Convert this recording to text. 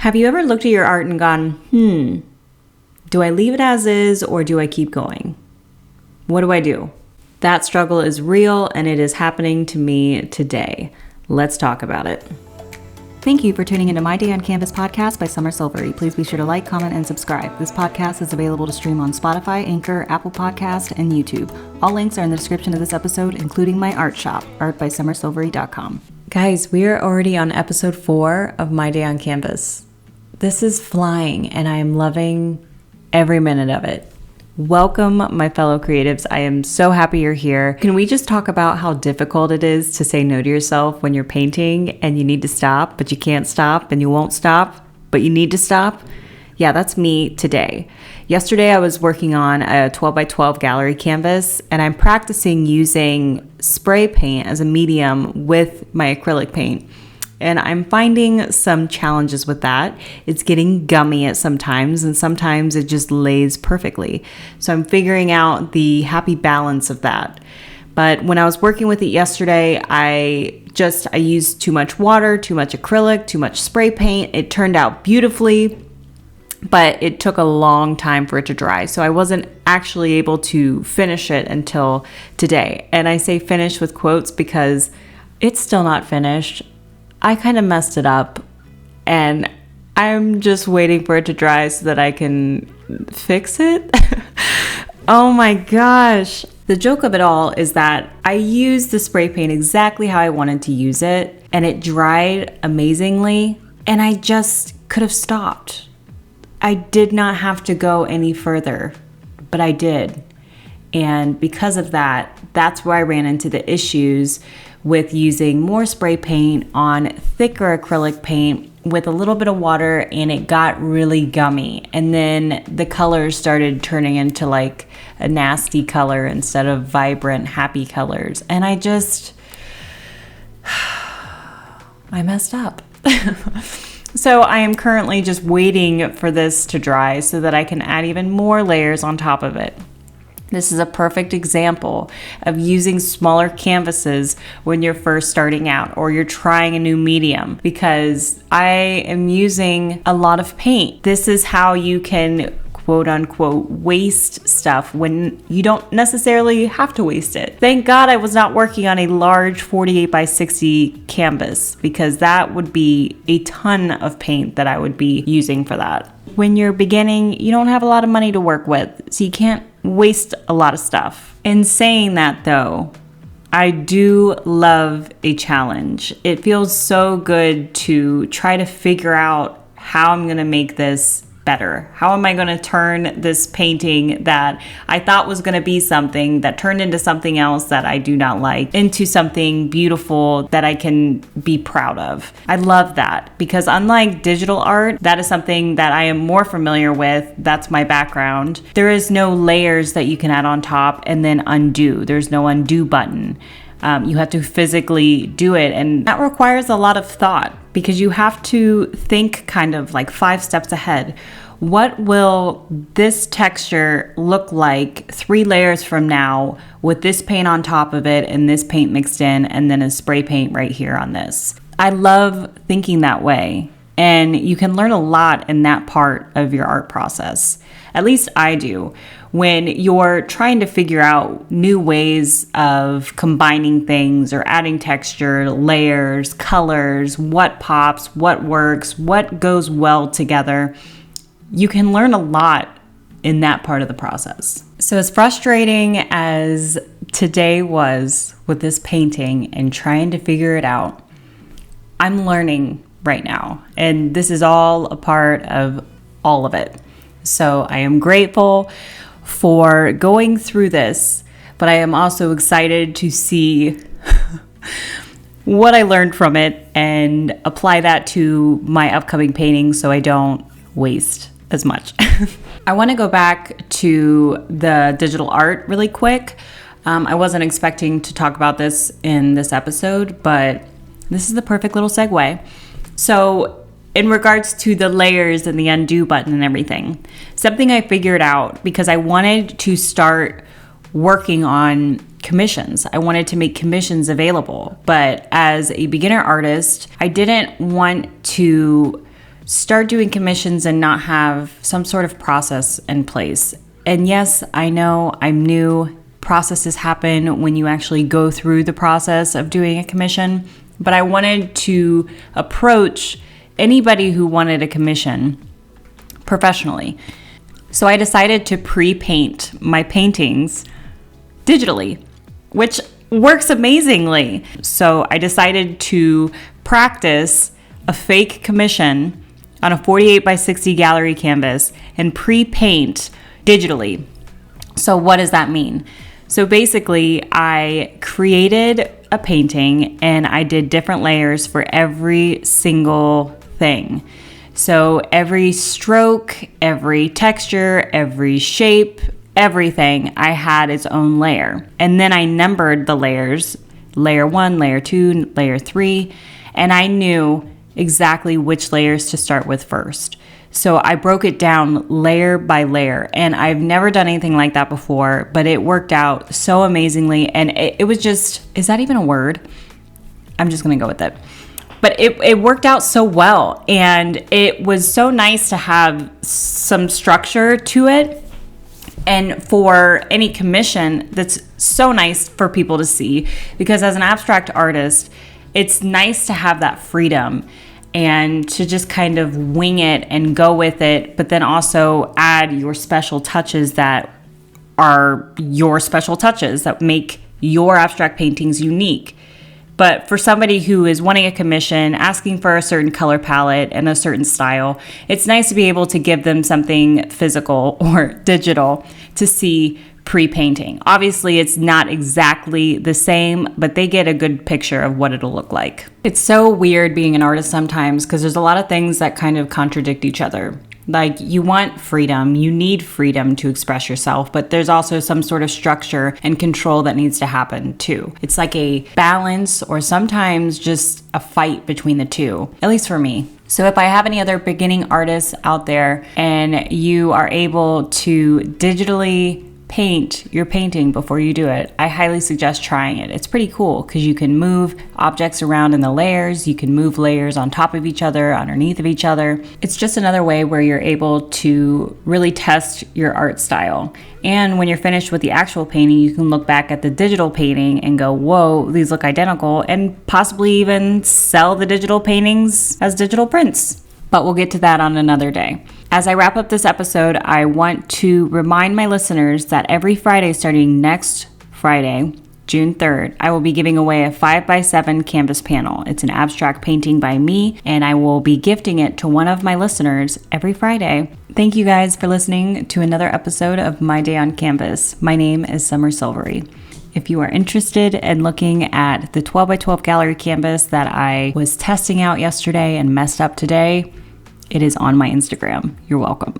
Have you ever looked at your art and gone, do I leave it as is or do I keep going? What do I do? That struggle is real and it is happening to me today. Let's talk about it. Thank you for tuning into My Day on Canvas podcast by Summer Silvery. Please be sure to like, comment, and subscribe. This podcast is available to stream on Spotify, Anchor, Apple Podcast, and YouTube. All links are in the description of this episode, including my art shop, artbysummersilvery.com. Guys, we are already on episode 4 of My Day on Canvas. This is flying, and I am loving every minute of it. Welcome, my fellow creatives. I am so happy you're here. Can we just talk about how difficult it is to say no to yourself when you're painting and you need to stop, but you can't stop and you won't stop, but you need to stop? Yeah, that's me today. Yesterday, I was working on a 12 by 12 gallery canvas, and I'm practicing using spray paint as a medium with my acrylic paint. And I'm finding some challenges with that. It's getting gummy at sometimes, and sometimes it just lays perfectly. So I'm figuring out the happy balance of that. But when I was working with it yesterday, I used too much water, too much acrylic, too much spray paint. It turned out beautifully, but it took a long time for it to dry. So I wasn't actually able to finish it until today. And I say finish with quotes because it's still not finished. I kind of messed it up and I'm just waiting for it to dry so that I can fix it. Oh my gosh. The joke of it all is that I used the spray paint exactly how I wanted to use it and it dried amazingly and I just could have stopped. I did not have to go any further, but I did. And because of that, that's where I ran into the issues with using more spray paint on thicker acrylic paint with a little bit of water, and it got really gummy. And then the colors started turning into like a nasty color instead of vibrant, happy colors. And I messed up. So I am currently just waiting for this to dry so that I can add even more layers on top of it. This is a perfect example of using smaller canvases when you're first starting out or you're trying a new medium, because I am using a lot of paint. This is how you can quote unquote waste stuff when you don't necessarily have to waste it. Thank God I was not working on a large 48 by 60 canvas, because that would be a ton of paint that I would be using for that. When you're beginning, you don't have a lot of money to work with, so you can't waste a lot of stuff. In saying that though, I do love a challenge. It feels so good to try to figure out how I'm gonna make this better. How am I going to turn this painting that I thought was going to be something that turned into something else that I do not like into something beautiful that I can be proud of? I love that, because unlike digital art, that is something that I am more familiar with. That's my background. There is no layers that you can add on top and then undo. There's no undo button. You have to physically do it, and that requires a lot of thought, because you have to think kind of like 5 steps ahead. What will this texture look like 3 layers from now with this paint on top of it and this paint mixed in and then a spray paint right here on this? I love thinking that way, and you can learn a lot in that part of your art process. At least I do. When you're trying to figure out new ways of combining things or adding texture, layers, colors, what pops, what works, what goes well together, you can learn a lot in that part of the process. So as frustrating as today was with this painting and trying to figure it out, I'm learning right now. And this is all a part of all of it. So I am grateful for going through this, but I am also excited to see what I learned from it and apply that to my upcoming paintings so I don't waste as much. I want to go back to the digital art really quick. I wasn't expecting to talk about this in this episode, but this is the perfect little segue. So in regards to the layers and the undo button and everything, something I figured out, because I wanted to start working on commissions. I wanted to make commissions available, but as a beginner artist, I didn't want to start doing commissions and not have some sort of process in place. And yes, I know I'm new. Processes happen when you actually go through the process of doing a commission, but I wanted to approach anybody who wanted a commission professionally. So I decided to pre-paint my paintings digitally, which works amazingly. So I decided to practice a fake commission on a 48 by 60 gallery canvas and pre-paint digitally. So what does that mean? So basically, I created a painting and I did different layers for every single thing. So every stroke, every texture, every shape, everything, I had its own layer. And then I numbered the layers, layer 1, layer 2, layer 3, and I knew exactly which layers to start with first. So I broke it down layer by layer, and I've never done anything like that before, but it worked out so amazingly. And it was just, is that even a word? I'm just gonna go with it. But it worked out so well, and it was so nice to have some structure to it. And for any commission, that's so nice for people to see, because as an abstract artist, it's nice to have that freedom and to just kind of wing it and go with it, but then also add your special touches that are your special touches that make your abstract paintings unique. But for somebody who is wanting a commission, asking for a certain color palette and a certain style, it's nice to be able to give them something physical or digital to see pre-painting. Obviously, it's not exactly the same, but they get a good picture of what it'll look like. It's so weird being an artist sometimes because there's a lot of things that kind of contradict each other. Like, you want freedom, you need freedom to express yourself, but there's also some sort of structure and control that needs to happen too. It's like a balance, or sometimes just a fight between the two, at least for me. So if I have any other beginning artists out there and you are able to digitally paint your painting before you do it, I highly suggest trying it. It's pretty cool because you can move objects around in the layers, you can move layers on top of each other, underneath of each other. It's just another way where you're able to really test your art style. And when you're finished with the actual painting, you can look back at the digital painting and go, whoa, these look identical, and possibly even sell the digital paintings as digital prints. But we'll get to that on another day. As I wrap up this episode, I want to remind my listeners that every Friday starting next Friday, June 3rd, I will be giving away a 5x7 canvas panel. It's an abstract painting by me, and I will be gifting it to one of my listeners every Friday. Thank you guys for listening to another episode of My Day on Canvas. My name is Summer Silvery. If you are interested in looking at the 12x12 gallery canvas that I was testing out yesterday and messed up today, it is on my Instagram. You're welcome.